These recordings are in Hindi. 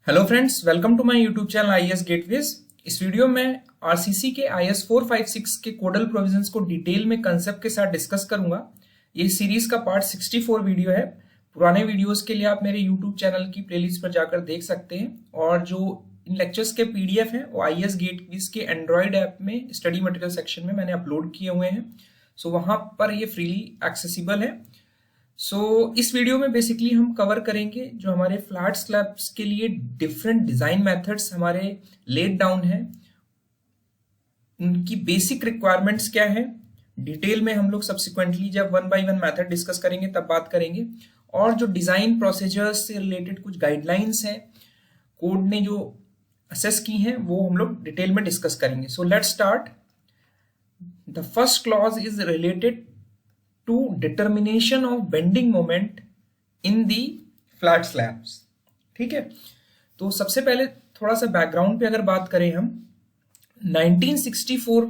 Hello friends, welcome to my YouTube channel IAS gateways. इस वीडियो में आरसीसी के आईएएस 456 के कोडल प्रोविजंस को डिटेल में कंसेप्ट के साथ डिस्कस करूंगा। ये सीरीज का पार्ट 64 वीडियो है। पुराने वीडियोस के लिए आप मेरे यूट्यूब चैनल की प्लेलिस्ट पर जाकर देख सकते हैं, और जो इन लेक्चर्स के पीडीएफ हैं वो आईएएस गेटवेज के एंड्रॉइड ऐप में स्टडी मटेरियल सेक्शन में मैंने अपलोड किए हुए हैं। सो वहां पर ये फ्रीली एक्सेसिबल है। इस वीडियो में बेसिकली हम कवर करेंगे जो हमारे फ्लैट स्लैब्स के लिए डिफरेंट डिजाइन मेथड्स हमारे लेट डाउन है, उनकी बेसिक रिक्वायरमेंट्स क्या है। डिटेल में हम लोग सब्सिक्वेंटली जब one by one method discuss करेंगे तब बात करेंगे, और जो डिजाइन प्रोसीजर्स से रिलेटेड कुछ गाइडलाइंस हैं कोड ने जो असेस की हैं वो हम लोग डिटेल में डिस्कस करेंगे। So let's start. The first clause is related to determination of bending moment in the flat slabs। ठीक है, तो सबसे पहले थोड़ा सा बैकग्राउंड पे अगर बात करें हम 1964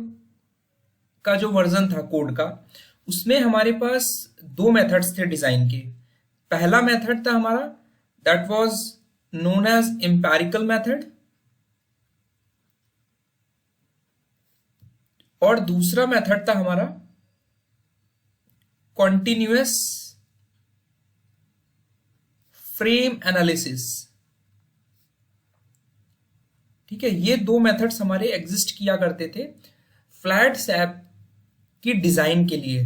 का जो वर्जन था कोड का, उसमें हमारे पास दो मेथड्स थे डिजाइन के। पहला मेथड था हमारा that was known as empirical method, और दूसरा मेथड था हमारा कॉन्टिन्यूअस फ्रेम एनालिसिस। ठीक है, ये दो मेथड्स हमारे एग्जिस्ट किया करते थे फ्लैट स्लैब की डिजाइन के लिए।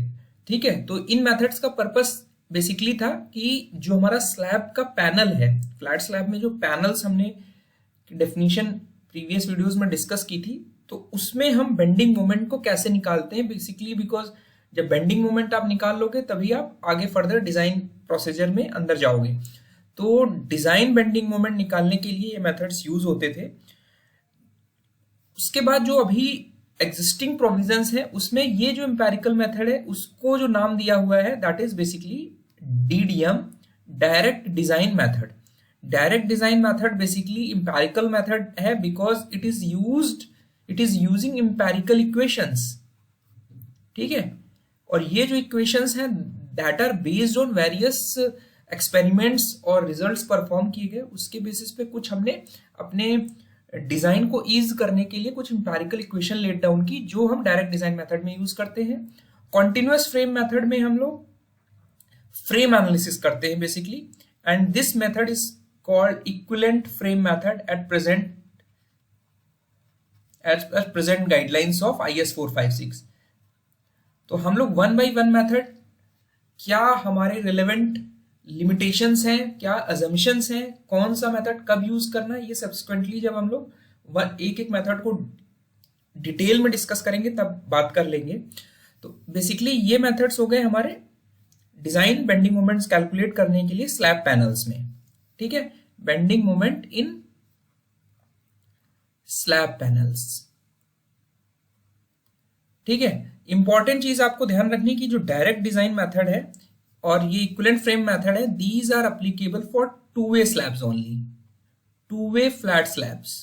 ठीक है, तो इन मेथड्स का पर्पस बेसिकली था कि जो हमारा स्लैब का पैनल है, फ्लैट स्लैब में जो पैनल्स हमने डेफिनेशन प्रीवियस वीडियोस में डिस्कस की थी, तो उसमें हम बेंडिंग मोमेंट को कैसे निकालते हैं बेसिकली, बिकॉज जब बेंडिंग मोमेंट आप निकाल लोगे तभी आप आगे फर्दर डिजाइन प्रोसीजर में अंदर जाओगे। तो डिजाइन बेंडिंग मोमेंट निकालने के लिए ये मेथड्स यूज होते थे। उसके बाद जो अभी एग्जिस्टिंग प्रोविजंस है उसमें ये जो एम्पेरिकल मेथड है उसको जो नाम दिया हुआ है that is basically DDM, direct design method. Direct design method basically empirical method है because it is using empirical equations. ठीक है, और ये जो इक्वेशंस हैं that are based on various experiments और रिजल्ट्स परफॉर्म किए गए, उसके बेसिस पे कुछ हमने अपने डिजाइन को ईज करने के लिए कुछ एम्पेरिकल इक्वेशन लेट डाउन की, जो हम डायरेक्ट डिजाइन मेथड में यूज करते हैं। कॉन्टिन्यूअस फ्रेम मेथड में हम लोग फ्रेम एनालिसिस करते हैं basically, and this method is called equivalent frame method at present guidelines of IAS 456। तो हम लोग वन बाय वन मेथड, क्या हमारे रिलेवेंट लिमिटेशंस हैं, क्या अजम्पशंस हैं, कौन सा मेथड कब यूज करना है, ये सब्सिक्वेंटली जब हम लोग एक एक मेथड को डिटेल में डिस्कस करेंगे तब बात कर लेंगे। तो बेसिकली ये मेथड्स हो गए हमारे डिजाइन बेंडिंग मोमेंट्स कैलकुलेट करने के लिए स्लैब पैनल्स में। ठीक है, bending moment in slab panels. ठीक है, इंपॉर्टेंट चीज आपको ध्यान रखनी की जो डायरेक्ट डिजाइन मेथड है और ये इक्विवेलेंट फ्रेम मेथड है, these are applicable for two way slabs only, two way flat slabs.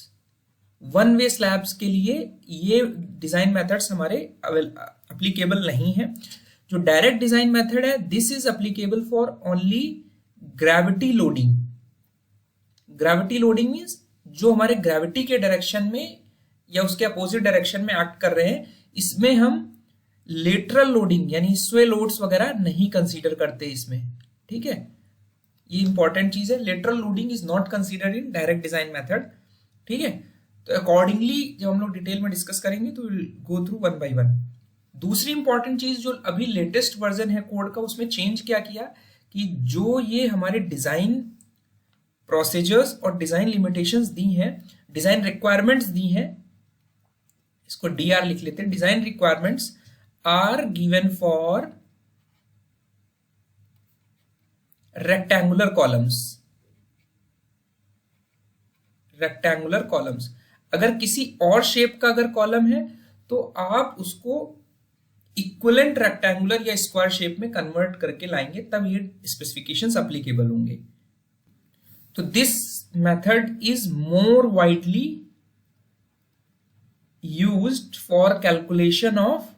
One way slabs के लिए ये डिजाइन मेथड्स हमारे एप्लीकेबल नहीं है। जो डायरेक्ट डिजाइन मेथड है this is applicable for only gravity loading. Gravity loading means जो हमारे ग्रेविटी के डायरेक्शन में या उसके अपोजिट डायरेक्शन में एक्ट कर रहे हैं, इसमें हम लेटरल लोडिंग यानी स्वे लोड्स वगैरह नहीं कंसीडर करते इसमें। ठीक है, ये इंपॉर्टेंट चीज है, lateral loading is not considered in direct design method. ठीक है, तो अकॉर्डिंगली जब हम लोग डिटेल में डिस्कस करेंगे तो will go through one by one. दूसरी इंपॉर्टेंट चीज जो अभी लेटेस्ट वर्जन है कोड का, उसमें चेंज क्या किया कि जो ये हमारे डिजाइन प्रोसीजर्स और डिजाइन लिमिटेशंस दी हैं, डिजाइन रिक्वायरमेंट्स दी हैं, इसको डीआर लिख लेते हैं, design requirements are given for rectangular columns। Rectangular columns, अगर किसी और शेप का अगर कॉलम है तो आप उसको इक्विवेलेंट रेक्टेंगुलर या स्क्वायर शेप में कन्वर्ट करके लाएंगे, तब ये स्पेसिफिकेशंस एप्लीकेबल होंगे। तो this method is more widely used for calculation of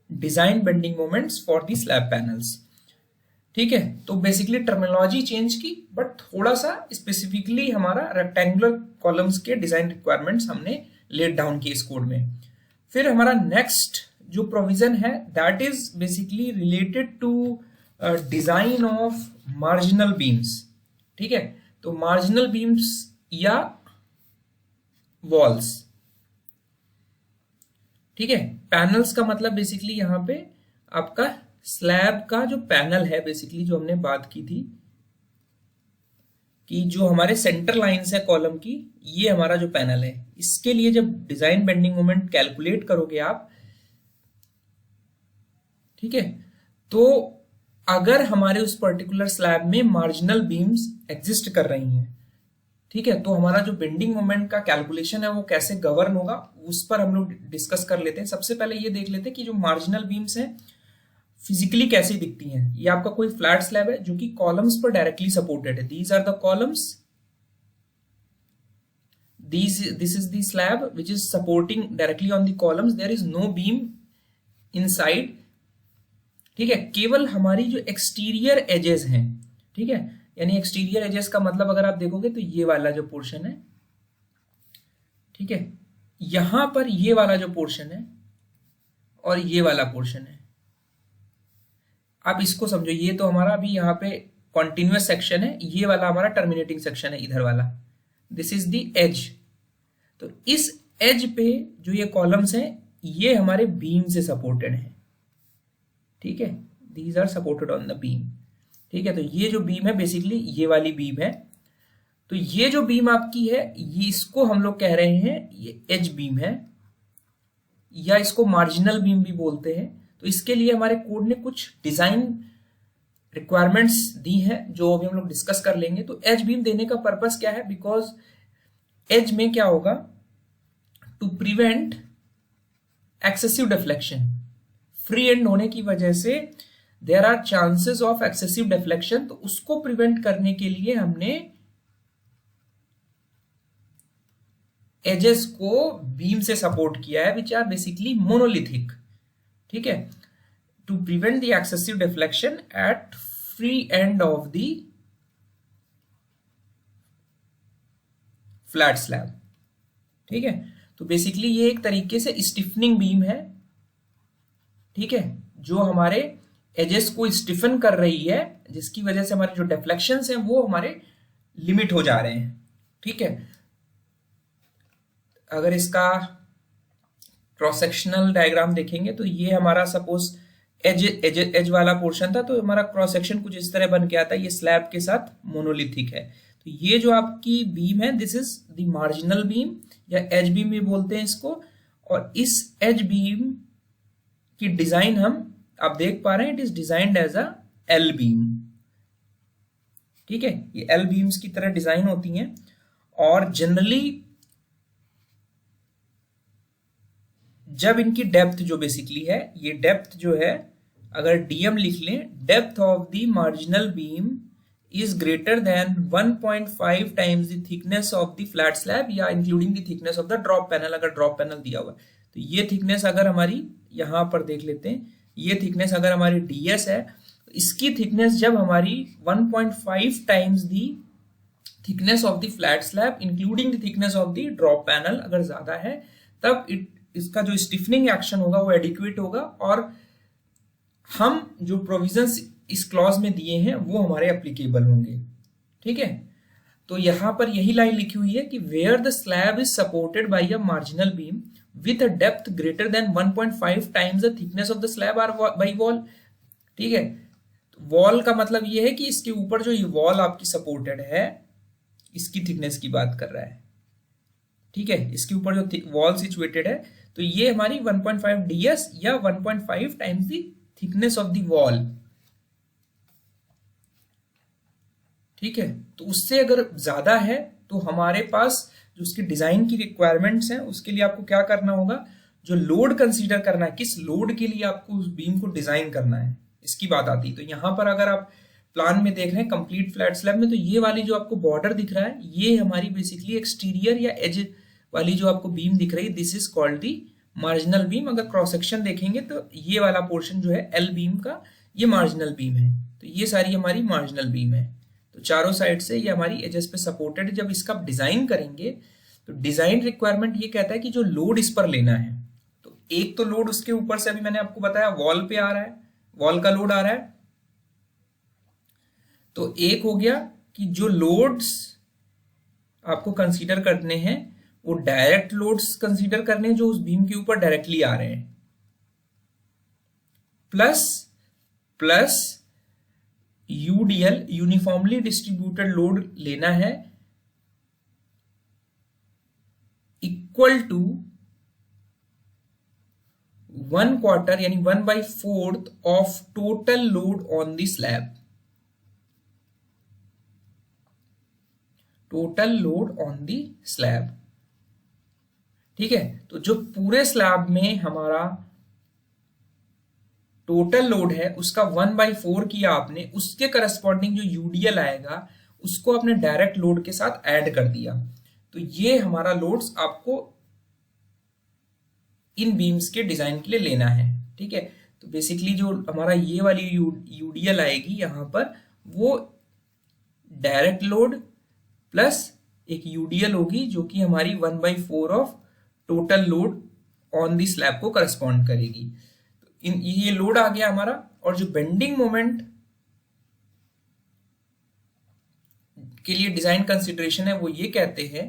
design bending moments for the slab panels. ठीक है, तो बेसिकली टर्मिनोलॉजी चेंज की, बट थोड़ा सा स्पेसिफिकली हमारा रेक्टेंगुलर कॉलम्स के डिजाइन रिक्वायरमेंट्स हमने लेट डाउन किए इस कोड में। फिर हमारा नेक्स्ट जो प्रोविजन है that is basically related to design of marginal beams. ठीक है, तो मार्जिनल बीम्स या वॉल्स। ठीक है, पैनल्स का मतलब बेसिकली यहां पे आपका स्लैब का जो पैनल है, बेसिकली जो हमने बात की थी कि जो हमारे सेंटर लाइंस है कॉलम की, ये हमारा जो पैनल है, इसके लिए जब डिजाइन बेंडिंग मोमेंट कैलकुलेट करोगे आप, ठीक है, तो अगर हमारे उस पर्टिकुलर स्लैब में मार्जिनल बीम्स एग्जिस्ट कर रही हैं, ठीक है, तो हमारा जो बेंडिंग मोमेंट का कैलकुलेशन है वो कैसे गवर्न होगा उस पर हम लोग डिस्कस कर लेते हैं। सबसे पहले ये देख लेते हैं कि जो मार्जिनल बीम्स हैं फिजिकली कैसी दिखती हैं। ये आपका कोई फ्लैट स्लैब है जो कि कॉलम्स पर डायरेक्टली सपोर्टेड है। These are the columns, this is the slab which is supporting directly on the columns, there is no beam inside. ठीक है, केवल हमारी जो एक्सटीरियर एजेस हैं, ठीक है, यानी एक्सटीरियर एजेस का मतलब अगर आप देखोगे तो ये वाला जो पोर्शन है, ठीक है, यहां पर ये वाला जो पोर्शन है और ये वाला पोर्शन है, आप इसको समझो, ये तो हमारा अभी यहाँ पे कॉन्टिन्यूअस सेक्शन है, ये वाला हमारा टर्मिनेटिंग सेक्शन है इधर वाला, दिस इज द एज। तो इस एज पे जो ये कॉलम्स हैं ये हमारे बीम से सपोर्टेड है। ठीक है, these are supported on the beam. ठीक है, तो ये जो बीम है बेसिकली ये वाली बीम है। तो ये जो बीम आपकी है ये, इसको हम लोग कह रहे हैं ये एज बीम है, या इसको मार्जिनल बीम भी बोलते हैं। तो इसके लिए हमारे कोड ने कुछ डिजाइन रिक्वायरमेंट्स दी हैं जो अभी हम लोग डिस्कस कर लेंगे। तो एज बीम देने का पर्पस क्या है, बिकॉज एज में क्या होगा, to prevent excessive deflection, free end होने की वजह से there are chances of excessive deflection, तो उसको प्रिवेंट करने के लिए हमने एजेस को बीम से सपोर्ट किया है, विच आर बेसिकली मोनोलिथिक। ठीक है, to prevent the excessive deflection at free end of the flat slab. ठीक है, तो बेसिकली ये एक तरीके से स्टिफनिंग बीम है। ठीक है, जो हमारे एजेस को स्टिफन कर रही है, जिसकी वजह से हमारे जो डिफ्लेक्शंस हैं वो हमारे लिमिट हो जा रहे हैं। ठीक है, अगर इसका क्रॉस सेक्शनल डायग्राम देखेंगे तो ये हमारा सपोज एज वाला पोर्शन था, तो हमारा क्रॉस सेक्शन कुछ इस तरह बन के आता है, ये स्लैब के साथ मोनोलिथिक है। तो ये जो आपकी बीम है this is the marginal beam या एज बीम भी बोलते हैं इसको। और इस एज बीम की डिजाइन हम आप देख पा रहे हैं, it is designed as a L beam. ठीक है, ये एल बीम्स की तरह डिजाइन होती हैं और जनरली जब इनकी डेप्थ जो बेसिकली है, ये डेप्थ जो है अगर डीएम लिख लें, depth of the marginal beam is greater than 1.5 times the thickness of the flat slab या including the thickness of the drop panel. अगर ड्रॉप पैनल दिया हुआ है तो ये थिकनेस अगर हमारी यहां पर देख लेते हैं, ये थिकनेस अगर हमारी डीएस है, इसकी थिकनेस जब हमारी 1.5 times the thickness of the flat slab including the thickness of the drop panel अगर ज्यादा है, तब इसका जो स्टिफनिंग एक्शन होगा वो एडिक्वेट होगा और हम जो प्रोविजंस इस क्लॉज में दिए हैं वो हमारे एप्लीकेबल होंगे। ठीक है, तो यहां पर यही लाइन लिखी हुई है कि where the slab is supported by a marginal beam with a depth greater than 1.5 times the thickness of the slab or by wall. ठीक है, वॉल का मतलब ये है कि इसके ऊपर जो ये वॉल आपकी सपोर्टेड है इसकी थिकनेस की बात कर रहा है। ठीक है, इसके ऊपर जो वॉल सिचुएटेड है तो ये हमारी 1.5 ds या 1.5 times the thickness of the wall. ठीक है, तो उससे अगर ज्यादा है तो हमारे पास जो उसकी डिजाइन की रिक्वायरमेंट्स हैं उसके लिए आपको क्या करना होगा, जो लोड कंसीडर करना है, किस लोड के लिए आपको उस बीम को डिजाइन करना है, इसकी बात आती है। तो यहां पर अगर आप प्लान में देख रहे हैं कंप्लीट फ्लैट स्लैब में, तो ये वाली जो आपको बॉर्डर दिख रहा है ये हमारी बेसिकली एक्सटीरियर या एज वाली जो आपको बीम दिख रही है, this is called the marginal beam. अगर क्रॉस सेक्शन देखेंगे तो ये वाला पोर्शन जो है एल बीम का, ये मार्जिनल बीम है। तो ये सारी हमारी मार्जिनल बीम है। तो चारों साइड से ये हमारी एजेस पे सपोर्टेड है। जब इसका आप डिजाइन करेंगे तो डिजाइन रिक्वायरमेंट ये कहता है कि जो लोड इस पर लेना है, तो एक तो लोड उसके ऊपर से अभी मैंने आपको बताया वॉल पे आ रहा है, वॉल का लोड आ रहा है। तो एक हो गया कि जो लोड्स आपको कंसीडर करने हैं वो डायरेक्ट लोड्स कंसीडर करने हैं जो उस बीम के ऊपर डायरेक्टली आ रहे हैं, plus UDL uniformly distributed load लेना है इक्वल टू 1/4 यानी 1/4 of total load on the slab. Total load on the slab, ठीक है। तो जो पूरे स्लैब में हमारा टोटल लोड है उसका 1/4 किया आपने, उसके करस्पॉन्डिंग जो यूडीएल आएगा उसको आपने डायरेक्ट लोड के साथ ऐड कर दिया। तो ये हमारा लोड्स आपको इन बीम्स के डिजाइन के लिए लेना है, ठीक है। तो बेसिकली जो हमारा ये वाली यूडीएल आएगी यहां पर, वो डायरेक्ट लोड प्लस एक यूडीएल होगी जो कि हमारी 1/4 of total load on the slab को करस्पॉन्ड करेगी। तो ये लोड आ गया हमारा। और जो बेंडिंग मोमेंट के लिए डिजाइन कंसिडरेशन है वो ये कहते हैं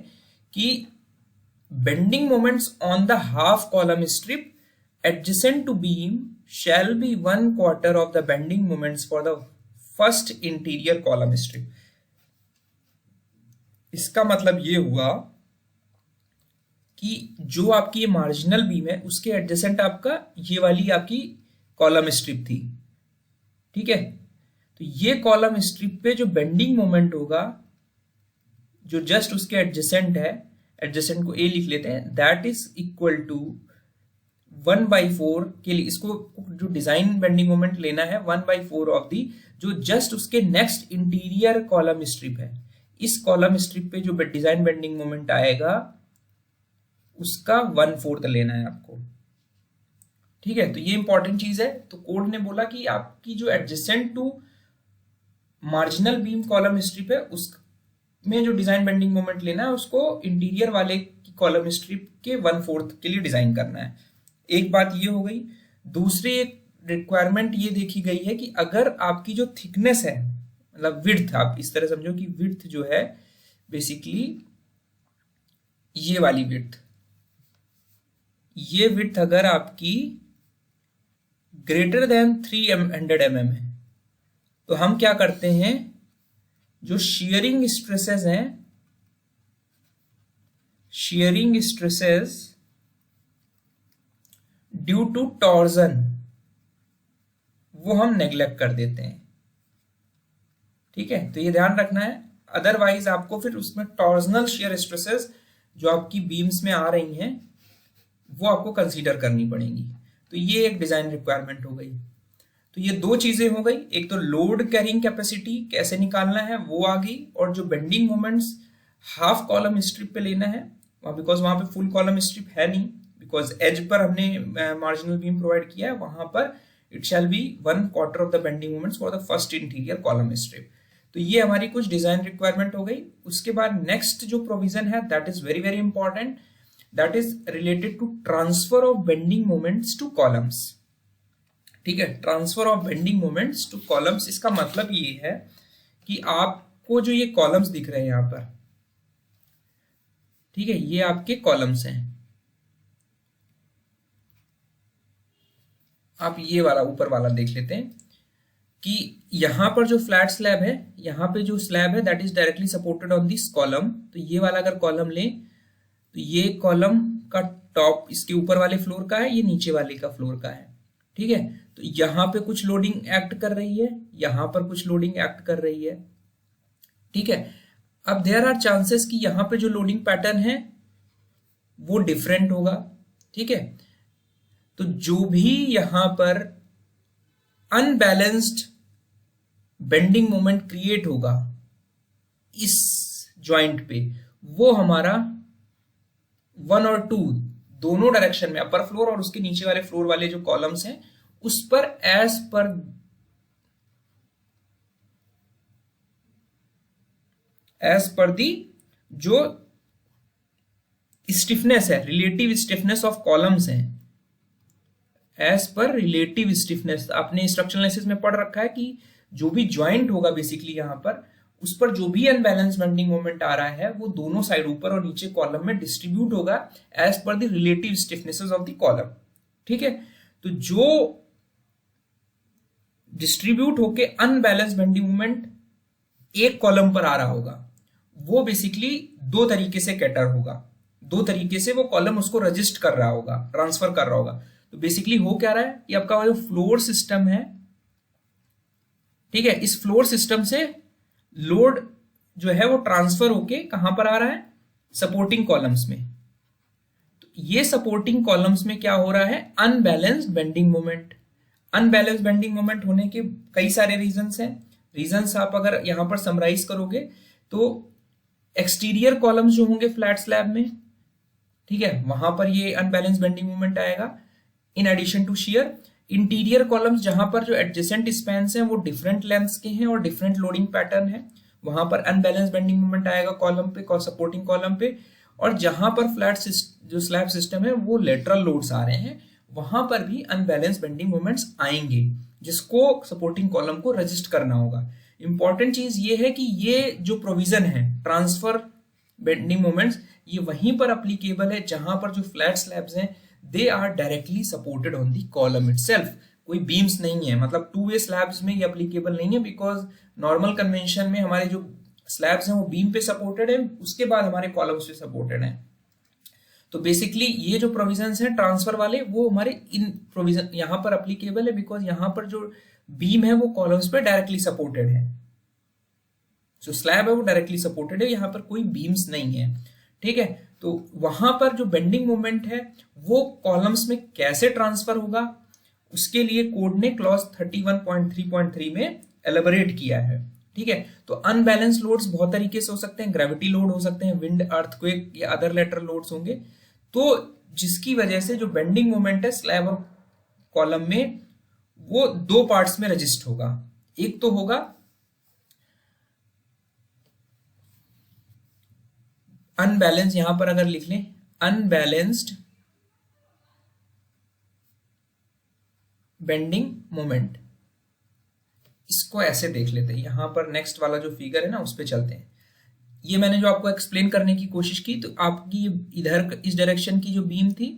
कि bending moments on the half column strip adjacent to beam shall be 1/4 of the bending moments for the first interior column strip. इसका मतलब ये हुआ कि जो आपकी ये मार्जिनल बीम है उसके एडजेसेंट आपका ये वाली आपकी कॉलम स्ट्रिप थी, ठीक है। तो ये कॉलम स्ट्रिप पे जो बेंडिंग मोमेंट होगा जो जस्ट उसके एडजेसेंट है, एडजेसेंट को ए लिख लेते हैं, दैट इज इक्वल टू 1/4 के लिए इसको जो डिजाइन बेंडिंग मोमेंट लेना है 1/4 ऑफ दी जो जस्ट उसके नेक्स्ट इंटीरियर कॉलम स्ट्रिप है। इस कॉलम स्ट्रिप पे जो डिजाइन बेंडिंग मोमेंट आएगा उसका 1/4 लेना है आपको, ठीक है। तो ये इंपॉर्टेंट चीज है। तो कोड ने बोला कि आपकी जो adjacent to marginal beam column strip है उसमें जो डिजाइन बेंडिंग मोमेंट लेना है उसको इंटीरियर वाले की कॉलम स्ट्रिप के 1/4 के लिए डिजाइन करना है। एक बात ये हो गई। दूसरी एक रिक्वायरमेंट ये देखी गई है कि अगर आपकी जो थिकनेस है, मतलब विड्थ, आप इस तरह समझो कि विड्थ जो है बेसिकली ये वाली विड्थ, ये विड्थ अगर आपकी ग्रेटर देन 300 mm है तो हम क्या करते हैं, जो शियरिंग स्ट्रेसेस हैं, shearing stresses due to torsion, वो हम नेग्लेक्ट कर देते हैं, ठीक है। तो ये ध्यान रखना है। अदरवाइज आपको फिर उसमें टॉर्जनल शियर स्ट्रेसेस जो आपकी बीम्स में आ रही हैं वो आपको कंसीडर करनी पड़ेंगी। तो ये एक डिजाइन रिक्वायरमेंट हो गई। तो ये दो चीजें हो गई, एक तो लोड कैरिंग कैपेसिटी कैसे निकालना है वो आ गई, और जो bending moments half column strip पे लेना है बिकॉज वहां पे फुल कॉलम स्ट्रिप है नहीं, बिकॉज एज पर हमने मार्जिनल बीम प्रोवाइड किया है, वहां पर it shall be 1/4 of the bending moments for the first interior column strip. तो ये हमारी कुछ डिजाइन रिक्वायरमेंट हो गई। उसके बाद नेक्स्ट जो प्रोविजन है that is very very important, that is related to transfer of bending moments to columns, ठीक है। Transfer of bending moments to columns, इसका मतलब ये है कि आपको जो ये कॉलम्स दिख रहे हैं यहां पर, ठीक है, ये आपके कॉलम्स हैं। आप ये वाला ऊपर वाला देख लेते हैं कि यहां पर जो फ्लैट स्लैब है, यहां पे जो स्लैब है that is directly supported on this column. तो ये वाला अगर कॉलम लें तो ये कॉलम का टॉप इसके ऊपर वाले फ्लोर का है, ये नीचे वाले का फ्लोर का है, ठीक है। तो यहां पे कुछ लोडिंग एक्ट कर रही है, यहां पर कुछ लोडिंग एक्ट कर रही है, ठीक है। अब देयर आर चांसेस कि यहां पे जो लोडिंग पैटर्न है वो डिफरेंट होगा, ठीक है। तो जो भी यहां पर अनबैलेंस्ड बेंडिंग मोमेंट क्रिएट होगा इस जॉइंट पे, वो हमारा 1 और 2 दोनों डायरेक्शन में, अपर फ्लोर और उसके नीचे वाले फ्लोर वाले जो कॉलम्स हैं उस पर एज पर एज पर दी जो स्टिफनेस है, रिलेटिव स्टिफनेस ऑफ कॉलम्स हैं, एज पर रिलेटिव स्टिफनेस। आपने स्ट्रक्चरल एनालिसिस में पढ़ रखा है कि जो भी ज्वाइंट होगा बेसिकली यहां पर, उस पर जो भी अनबैलेंस बेंडिंग मोमेंट आ रहा है वो दोनों साइड ऊपर और नीचे कॉलम में डिस्ट्रीब्यूट होगा as per the relative stiffnesses of the column. ठीक है, तो जो डिस्ट्रीब्यूट होके अनबैलेंस बेंडिंग मोमेंट एक कॉलम पर आ रहा होगा वो बेसिकली दो तरीके से कैटर होगा, दो तरीके से वो कॉलम उसको रजिस्ट कर रहा होगा, ट्रांसफर कर रहा होगा। तो बेसिकली हो क्या रहा है, ये आपका जो फ्लोर सिस्टम है, ठीक है, इस फ्लोर सिस्टम से लोड जो है वो ट्रांसफर होके कहां पर आ रहा है, सपोर्टिंग कॉलम्स में। तो ये सपोर्टिंग कॉलम्स में क्या हो रहा है, unbalanced bending moment. Unbalance bending moment होने के कई सारे रीजंस हैं। रीजंस आप अगर यहां पर समराइज करोगे तो एक्सटीरियर कॉलम्स जो होंगे फ्लैट स्लैब में, ठीक है, वहां पर ये अनबैलेंस बेंडिंग मोमेंट आएगा in addition to shear. Interior columns जहां पर जो एडजेसेंट स्पैन्स हैं वो डिफरेंट लेंथ्स के हैं और डिफरेंट लोडिंग पैटर्न है, वहां पर अनबैलेंस बेंडिंग मोमेंट आएगा कॉलम पे, सपोर्टिंग कॉलम पे। और जहां पर फ्लैट जो स्लैब सिस्टम है वो लेटरल लोड्स आ रहे हैं, वहां पर भी अनबैलेंस बेंडिंग मोमेंट्स आएंगे जिसको सपोर्टिंग कॉलम को रजिस्ट करना होगा। इंपॉर्टेंट चीज ये है कि ये जो प्रोविजन है ट्रांसफर बेंडिंग मोमेंट्स, ये वहीं पर अप्लीकेबल है जहां पर जो फ्लैट स्लैब्स हैं they are directly supported on the column itself. कोई बीम्स नहीं है, मतलब टू वे स्लैब्स में ये अप्लीकेबल नहीं है, बिकॉज नॉर्मल कन्वेंशन में हमारे जो स्लैब्स हैं वो बीम पे सपोर्टेड है, उसके बाद हमारे कॉलम्स पे सपोर्टेड है। तो बेसिकली ये जो प्रोविजंस हैं ट्रांसफर वाले वो हमारे इन प्रोविजन यहां पर अप्लीकेबल है, बिकॉज यहां पर जो बीम है वो कॉलम्स पे डायरेक्टली सपोर्टेड है, जो स्लैब है वो डायरेक्टली सपोर्टेड है, यहां पर कोई बीम्स नहीं है। ठीक है, तो वहां पर जो बेंडिंग मोमेंट है वो कॉलम्स में कैसे ट्रांसफर होगा उसके लिए कोड ने क्लॉज 31.3.3 में एलेबोरेट किया है। ठीक है, तो अनबैलेंस लोड्स बहुत तरीके से हो सकते हैं, ग्रेविटी लोड हो सकते हैं, विंड, अर्थक्वेक या अदर लेटरल लोड्स होंगे, तो जिसकी वजह से जो बेंडिंग मोमेंट है स्लैब और कॉलम में वो दो पार्ट्स में रजिस्ट होगा। एक तो होगा अनबैलेंस, यहां पर अगर लिख लें अनबैलेंस्ड बेंडिंग मोमेंट, इसको ऐसे देख लेते हैं। यहां पर नेक्स्ट वाला जो फिगर है ना उस पे चलते हैं। ये मैंने जो आपको एक्सप्लेन करने की कोशिश की, तो आपकी इधर इस डायरेक्शन की जो बीम थी,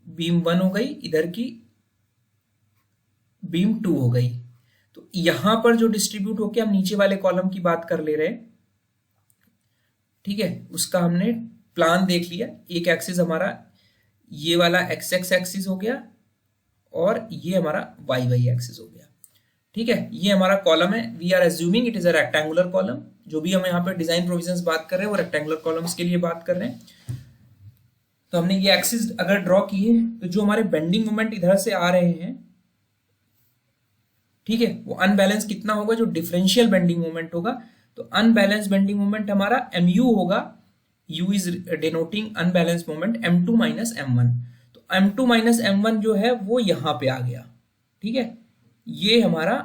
बीम 1 हो गई, इधर की बीम 2 हो गई। तो यहां पर जो डिस्ट्रीब्यूट होके हम नीचे वाले कॉलम की बात कर ले रहे हैं, ठीक है, उसका हमने प्लान देख लिया। एक एक्सिस हमारा ये वाला एक्स एक्स एक्सिस हो गया और ये हमारा वाई वाई एक्सिस हो गया। ठीक है, ये हमारा कॉलम है, we are assuming it is a rectangular column. जो भी हम यहाँ पे डिजाइन प्रोविजंस बात कर रहे हैं वो रेक्टेंगुलर कॉलम्स के लिए बात कर रहे हैं। तो हमने ये एक्सिस अगर ड्रॉ किए तो जो हमारे बेंडिंग मोमेंट इधर से आ रहे हैं, ठीक है, वो अनबैलेंस कितना होगा, जो डिफरेंशियल बेंडिंग मोमेंट होगा। तो अनबैलेंस बेंडिंग मोमेंट हमारा mu होगा, u is denoting unbalance moment, m2 minus m1। तो m2 माइनस m1 जो है वो यहां पे आ गया। ठीक है, ये हमारा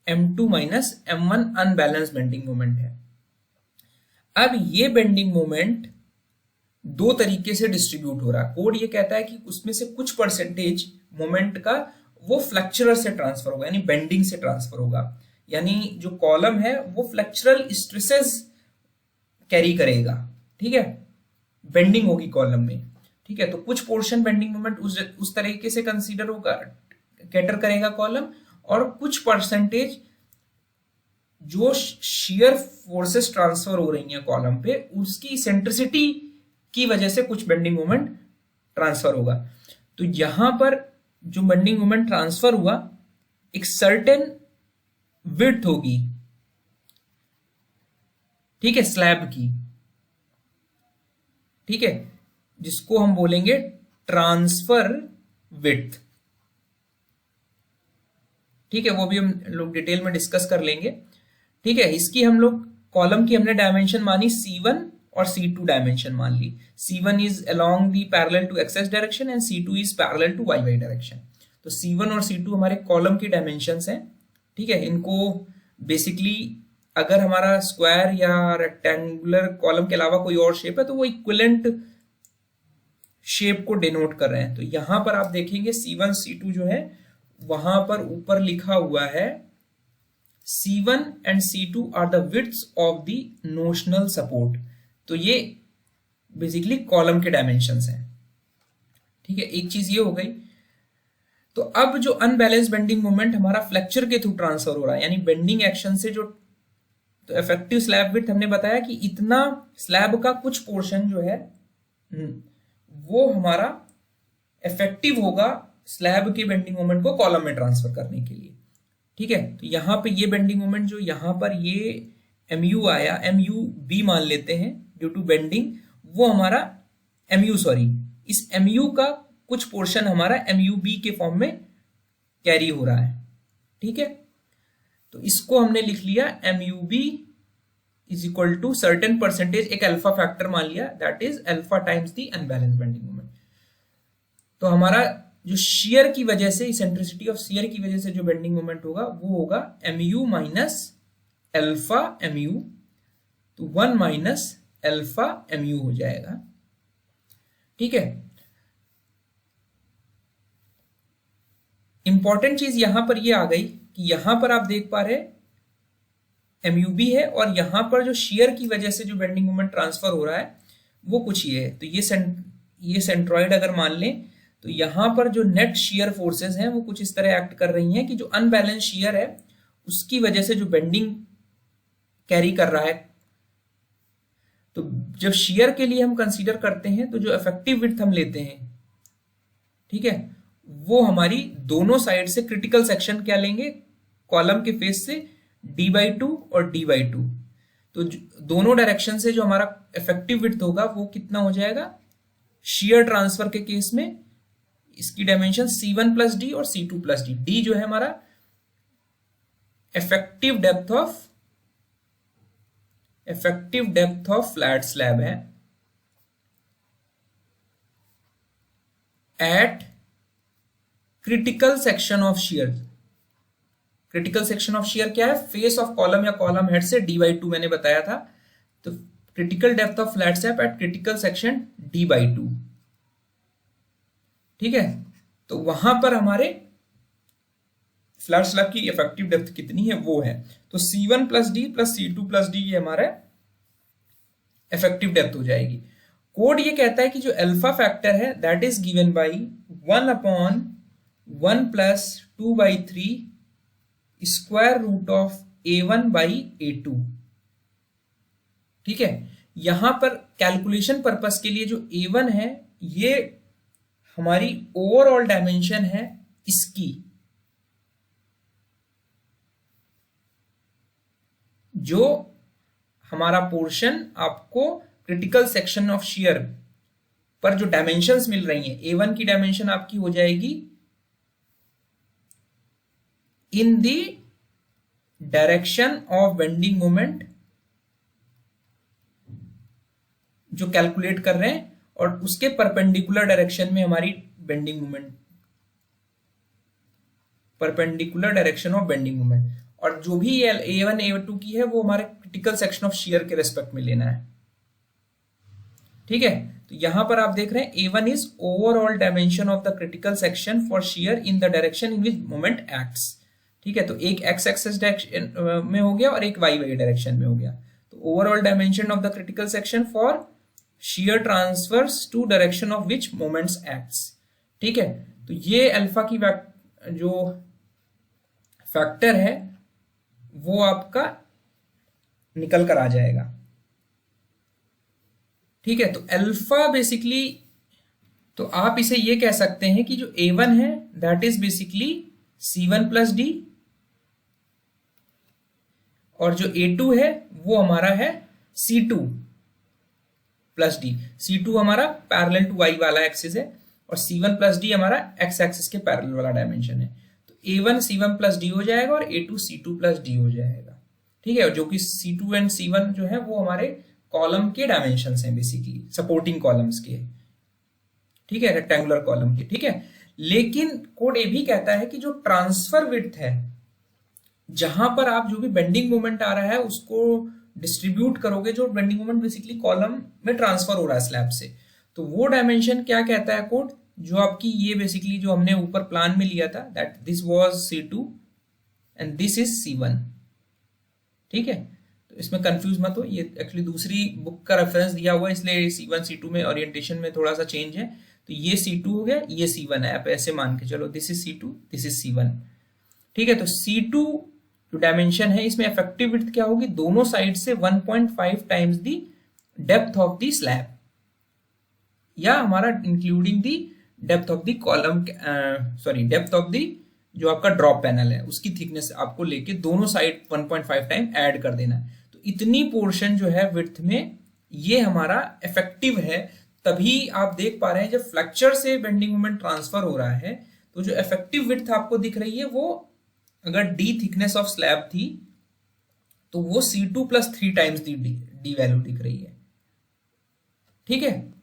m2 minus m1 unbalance bending moment है। अब ये बेंडिंग मोमेंट दो तरीके से डिस्ट्रीब्यूट हो रहा है। कोड ये कहता है कि उसमें से कुछ परसेंटेज मोमेंट का वो फ्लेक्चरर से ट्रांसफर होगा, यानी बेंडिंग से ट्रांसफर होगा, यानी जो कॉलम है वो फ्लेक्चरल स्ट्रेसेस कैरी करेगा। ठीक है, बेंडिंग होगी कॉलम में। ठीक है, तो कुछ पोर्शन बेंडिंग मोमेंट उस तरीके से कंसीडर होगा, कैटर करेगा कॉलम, और कुछ परसेंटेज जो शियर फोर्सेस ट्रांसफर हो रही हैं कॉलम पे उसकी सेंट्रिसिटी की वजह से कुछ बेंडिंग मोमेंट ट्रांसफर होगा। तो यहां पर जो बेंडिंग मोमेंट ट्रांसफर हुआ एक सर्टेन विड्थ होगी, ठीक है, स्लैब की, ठीक है, जिसको हम बोलेंगे ट्रांसफर विड्थ। ठीक है, वो भी हम लोग डिटेल में डिस्कस कर लेंगे। ठीक है, इसकी हम लोग कॉलम की हमने डायमेंशन मानी C1 और C2 डायमेंशन मान ली। C1 is along the parallel to X X direction and C2 is parallel to Y Y direction. तो C1 और C2 हमारे कॉलम की डायमेंशंस हैं। ठीक है, इनको बेसिकली अगर हमारा स्क्वायर या रेक्टेंगुलर कॉलम के अलावा कोई और शेप है तो वो इक्विवेलेंट शेप को डिनोट कर रहे हैं। तो यहां पर आप देखेंगे C1 C2 जो है वहां पर ऊपर लिखा हुआ है C1 and C2 are the widths of the notional support. तो ये बेसिकली कॉलम के डायमेंशंस हैं। ठीक है, एक चीज ये हो गई। तो अब जो अनबैलेंस बेंडिंग मोमेंट हमारा फ्लेक्चर के थ्रू ट्रांसफर हो रहा है, यानी बेंडिंग एक्शन से जो, तो इफेक्टिव स्लैब विड्थ हमने बताया कि इतना स्लैब का कुछ पोर्शन जो है वो हमारा इफेक्टिव होगा स्लैब के बेंडिंग मोमेंट को कॉलम में ट्रांसफर करने के लिए। ठीक है, तो यहां पे ये बेंडिंग मोमेंट जो यहां पर ये mu आया, MUB मान लेते हैं ड्यू टू बेंडिंग, वो हमारा इस mu का कुछ पोर्शन हमारा MUB के फॉर्म में कैरी हो रहा है। ठीक है, तो इसको हमने लिख लिया MUB is equal to certain percentage, एक अल्फा फैक्टर मान लिया, that is alpha times the unbalance bending moment. तो हमारा जो शियर की वजह से, इसेंट्रिसिटी ऑफ शियर की वजह से जो बेंडिंग मोमेंट होगा वो होगा MU माइनस अल्फा MU, तो 1 माइनस अल्फा MU हो जाएगा। ठीक है, इंपॉर्टेंट चीज यहां पर ये आ गई कि यहां पर आप देख पा रहे MUB है और यहां पर जो शियर की वजह से जो बेंडिंग मोमेंट ट्रांसफर हो रहा है वो कुछ ये है। तो ये सेंट्रॉइड अगर मान लें तो यहां पर जो नेट शियर फोर्सेस हैं वो कुछ इस तरह एक्ट कर रही हैं कि जो अनबैलेंस शियर है उसकी वजह से जो बेंडिंग कैरी कर रहा है, तो जब शियर के लिए हम कंसीडर करते हैं तो जो इफेक्टिव विड्थ हम लेते हैं, ठीक है, वो हमारी दोनों साइड से क्रिटिकल सेक्शन क्या लेंगे, कॉलम के फेस से d/2 और d/2। तो दोनों डायरेक्शन से जो हमारा इफेक्टिव विड्थ होगा वो कितना हो जाएगा, शियर ट्रांसफर के केस में इसकी डायमेंशन C1 प्लस डी और C2 प्लस डी। डी जो है हमारा effective depth of flat slab है at critical section of shear. Critical section of shear क्या है, फेस ऑफ कॉलम या कॉलम हेड से d/2 मैंने बताया था। तो critical depth of flat slab at critical section d/2। ठीक है, तो वहां पर हमारे फ्लैट स्लैब की इफेक्टिव डेप्थ कितनी है वो है, तो C1 प्लस डी प्लस C2 प्लस डी ये हमारा इफेक्टिव डेप्थ हो जाएगी। कोड ये कहता है कि जो अल्फा फैक्टर है that is given by 1/1 plus 2/3 square root of A1 by A2। ठीक है, यहां पर कैलकुलेशन पर्पस के लिए जो A1 है ये हमारी ओवरऑल डायमेंशन है इसकी, जो हमारा पोर्शन आपको क्रिटिकल सेक्शन ऑफ शियर पर जो डायमेंशंस मिल रही हैं, A1 की डायमेंशन आपकी हो जाएगी in the direction of bending moment जो कैलकुलेट कर रहे हैं, और उसके परपेंडिकुलर डायरेक्शन में हमारी bending moment, perpendicular direction of bending moment, और जो भी A1 A2 की है वो हमारे क्रिटिकल सेक्शन ऑफ शियर के रेस्पेक्ट में लेना है। ठीक है, तो यहां पर आप देख रहे हैं A1 is overall dimension of the critical section for shear in the direction in which moment acts. ठीक है, तो एक x एक्सिस डायरेक्शन में हो गया और एक y डायरेक्शन में हो गया। तो overall dimension of the critical section for shear transfers two direction of which moments acts. ठीक है, तो ये अल्फा की जो फैक्टर है वो आपका निकल कर आ जाएगा। ठीक है, तो अल्फा बेसिकली, तो आप इसे ये कह सकते हैं कि जो A1 है that is basically C1 plus D, और जो A2 है वो हमारा है C2 प्लस डी। C2 हमारा पैरेलल टू y वाला एक्सिस है और C1 प्लस डी हमारा x एक्सिस के पैरेलल वाला डायमेंशन है। तो A1 C1 प्लस डी हो जाएगा और A2 C2 प्लस डी हो जाएगा। ठीक है, जो कि C2 एंड C1 जो है वो हमारे कॉलम के डायमेंशंस हैं, बेसिकली सपोर्टिंग कॉलम्स के। ठीक है, रेक्टेंगुलर कॉलम के। ठीक है, लेकिन कोड ये भी कहता है कि जो ट्रांसफर विड्थ है जहां पर आप जो भी बेंडिंग मोमेंट आ रहा है उसको डिस्ट्रीब्यूट करोगे, जो बेंडिंग मोमेंट बेसिकली कॉलम में ट्रांसफर हो रहा है स्लैब से, तो वो डायमेंशन क्या कहता है कोड, जो आपकी ये बेसिकली जो हमने ऊपर प्लान में लिया था, that this was C2 and this is C1। ठीक है, तो इसमें कंफ्यूज मत हो, ये एक्चुअली दूसरी बुक का रेफरेंस दिया हुआ है, इसलिए C1 C2 में ओरिएंटेशन में थोड़ा सा चेंज है। तो ये C2 हो गया, ये C1 है, आप ऐसे मान के चलो, this is C2, this is C1। ठीक है, तो C2 जो डायमेंशन है इसमें इफेक्टिव विड्थ क्या होगी, दोनों साइड से 1.5 times the depth of the slab, या हमारा including the depth of the column, sorry depth of the जो आपका ड्रॉप पैनल है उसकी थिकनेस आपको लेके दोनों साइड 1.5 टाइम ऐड कर देना है। तो इतनी पोर्शन जो है विड्थ में ये हमारा इफेक्टिव है। तभी आप देख पा रहे हैं जब फ्लेक्चर से बेंडिंग मोमेंट ट्रांसफर हो रहा है तो जो इफेक्टिव विड्थ आपको दिख रही है वो, अगर डी थिकनेस ऑफ स्लैब थी तो वो C2 + 3 टाइम्स डी वैल्यू दिख रही है। ठीक है,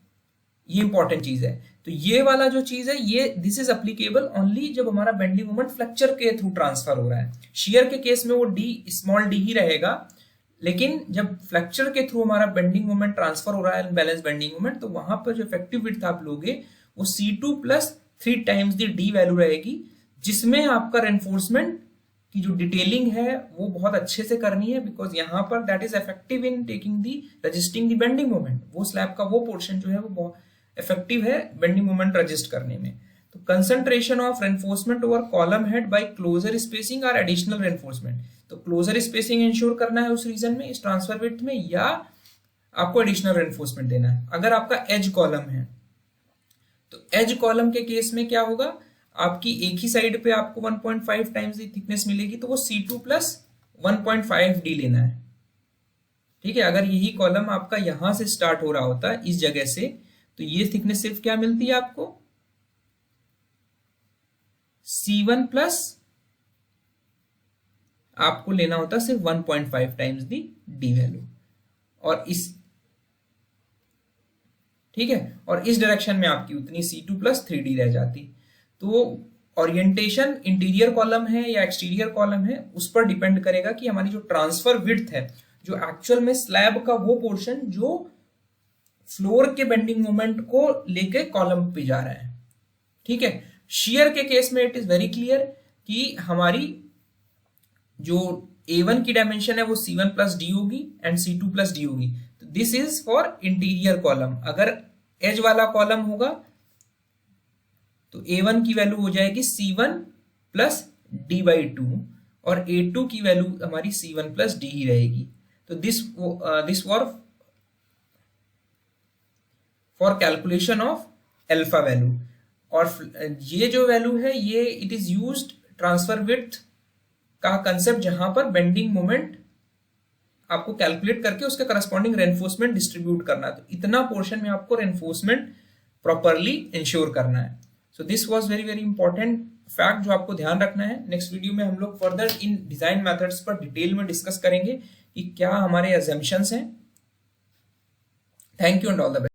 ये इंपॉर्टेंट चीज है। तो ये वाला जो चीज है ये दिस इज एप्लीकेबल ओनली जब हमारा बेंडिंग मोमेंट फ्लेक्चर के थ्रू ट्रांसफर हो रहा है। शियर के केस में वो डी स्मॉल डी ही रहेगा, लेकिन जब फ्लेक्चर के थ्रू हमारा बेंडिंग मोमेंट ट्रांसफर हो रहा है, बैलेंस बेंडिंग मोमेंट, तो वहां पर जो इफेक्टिव विड्थ आप लोगे वो C2 + 3 times the D value रहेगी, जिसमें आपका रेनफोर्समेंट की जो डिटेलिंग है वो बहुत अच्छे से करनी है, बिकॉज यहाँ पर that is effective in taking the resisting the bending moment. वो स्लैब का वो पोर्शन जो है वो बहुत इफेक्टिव है बेंडिंग मोमेंट रजिस्ट करने में। तो concentration of reinforcement over column head by closer spacing और एडिशनल रेनफोर्समेंट, तो क्लोजर स्पेसिंग इंश्योर करना है उस रीजन में, इस ट्रांसफर विड्थ में, या आपको एडिशनल रेनफोर्समेंट देना है। अगर आपका एज कॉलम है तो एज कॉलम के केस में क्या होगा, आपकी एक ही साइड पे आपको 1.5 टाइम्स दी थिकनेस मिलेगी, तो वो C2 + 1.5 डी लेना है। ठीक है, अगर यही कॉलम आपका यहां से स्टार्ट हो रहा होता है इस जगह से, तो ये थिकनेस सिर्फ क्या मिलती है आपको, C1 + आपको लेना होता सिर्फ 1.5 टाइम्स दी डी वैल्यू, और इस, ठीक है, और इस डायरेक्शन में आपकी उतनी C2 + 3D रह जाती। तो ओरिएंटेशन इंटीरियर कॉलम है या एक्सटीरियर कॉलम है उस पर डिपेंड करेगा कि हमारी जो ट्रांसफर विड्थ है, जो एक्चुअल में स्लैब का वो पोर्शन जो फ्लोर के बेंडिंग मोमेंट को लेके कॉलम पे जा रहा है। ठीक है, शियर के केस में इट इज वेरी क्लियर कि हमारी जो A1 की डायमेंशन है वो C1 + D होगी एंड C2 + D होगी। तो this is for interior column. अगर एज वाला कॉलम होगा तो A1 की वैल्यू हो जाएगी C1 + D/2 और A2 की वैल्यू हमारी C1 + D ही रहेगी। तो this for calculation of alpha value, और ये जो वैल्यू है ये it is used transfer width का कंसेप्ट, जहां पर बेंडिंग मोमेंट आपको कैलकुलेट करके उसके करस्पॉन्डिंग रेनफोर्समेंट डिस्ट्रीब्यूट करना है। तो इतना पोर्शन में आपको रेनफोर्समेंट प्रॉपरली इंश्योर करना है। So this was very very important fact जो आपको ध्यान रखना है। नेक्स्ट वीडियो में हम लोग फर्दर इन डिजाइन मेथड्स पर डिटेल में डिस्कस करेंगे कि क्या हमारे अजम्पशंस हैं। Thank you and all the best.